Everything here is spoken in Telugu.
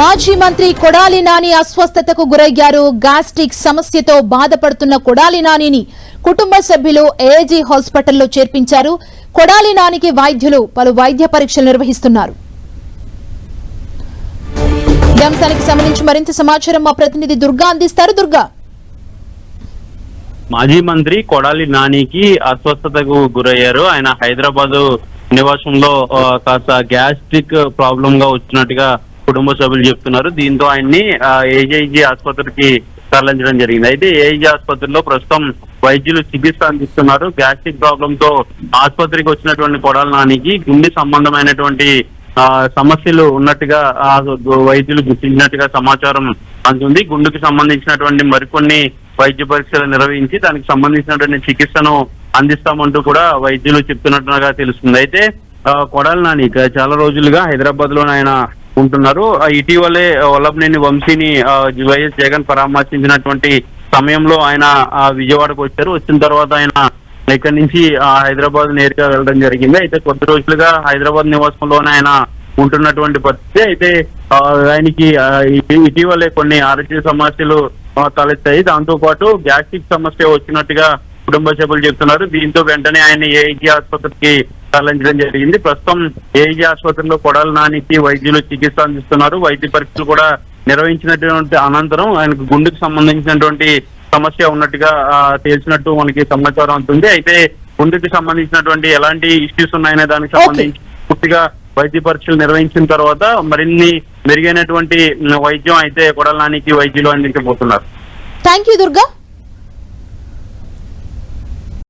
మాజీ మంత్రి కొడాలి నాని అస్వస్థతకు గురయ్యారు. గ్యాస్ట్రిక్ సమస్యతో బాధపడుతున్న కొడాలి నానిని కుటుంబ సభ్యులు ఏజీ హాస్పిటల్లో చేర్పించారు. కొడాలి నానికి వైద్యులు పలు వైద్య పరీక్షలు నిర్వహిస్తున్నారు. ఈ అంశానికి సంబంధించి మరింత సమాచారం మా ప్రతినిధి దుర్గా అందిస్తారు. దుర్గా, మాజీ మంత్రి కొడాలి నానికి అస్వస్థతకు గురయ్యారు. ఆయన హైదరాబాద్ నివాసంలో కాస్త గ్యాస్ట్రిక్ ప్రాబ్లం గా వచ్చినట్టుగా కుటుంబ సభ్యులు చెప్తున్నారు. దీంతో ఆయన్ని ఏజీఐజీ ఆసుపత్రికి తరలించడం జరిగింది. అయితే ఏజీ ఆసుపత్రిలో ప్రస్తుతం వైద్యులు చికిత్స అందిస్తున్నారు. గ్యాస్ట్రిక్ ప్రాబ్లం తో ఆసుపత్రికి వచ్చినటువంటి కొడాలి నానికి గుండె సంబంధమైనటువంటి సమస్యలు ఉన్నట్టుగా వైద్యులు గుర్తించినట్టుగా సమాచారం అందుతుంది. గుండెకు సంబంధించినటువంటి మరికొన్ని వైద్య పరీక్షలు నిర్వహించి దానికి సంబంధించినటువంటి చికిత్సను అందిస్తామంటూ కూడా వైద్యులు చెప్తున్నట్టుగా తెలుస్తుంది. అయితే కొడాలి నాని చాలా రోజులుగా హైదరాబాద్ లోనే ఆయన ఉంటున్నారు. ఇటీవలే వల్లభనేని వంశీని వైఎస్ జగన్ పరామర్శించినటువంటి సమయంలో ఆయన విజయవాడకు వచ్చారు. వచ్చిన తర్వాత ఆయన ఇక్కడి నుంచి హైదరాబాద్ నేరుగా వెళ్ళడం జరిగింది. అయితే కొద్ది రోజులుగా హైదరాబాద్ నివాసంలోనే ఆయన ఉంటున్నటువంటి పరిస్థితి. అయితే ఆయనకి ఇటీవలే కొన్ని ఆరోగ్య సమస్యలు తలెత్తాయి. దాంతో పాటు గ్యాస్ట్రిక్ సమస్య వచ్చినట్టుగా కుటుంబ సభ్యులు చెప్తున్నారు. దీంతో వెంటనే ఆయన ఏజీ ఆసుపత్రికి తరలించడం జరిగింది. ప్రస్తుతం ఏజీ ఆసుపత్రిలో కొడాలి నానికి వైద్యులు చికిత్స అందిస్తున్నారు. వైద్య పరీక్షలు కూడా నిర్వహించినటువంటి అనంతరం ఆయనకు గుండెకు సంబంధించినటువంటి సమస్య ఉన్నట్టుగా తెలిసినట్టు మనకి సమాచారం అవుతుంది. అయితే గుండెకి సంబంధించినటువంటి ఎలాంటి ఇష్యూస్ ఉన్నాయనే దానికి సంబంధించి పూర్తిగా వైద్య పరీక్షలు నిర్వహించిన తర్వాత మరిన్ని మెరుగైనటువంటి వైద్యం అయితే కొడాలి నానికి వైద్యులు అందించబోతున్నారు. Thank you Durga.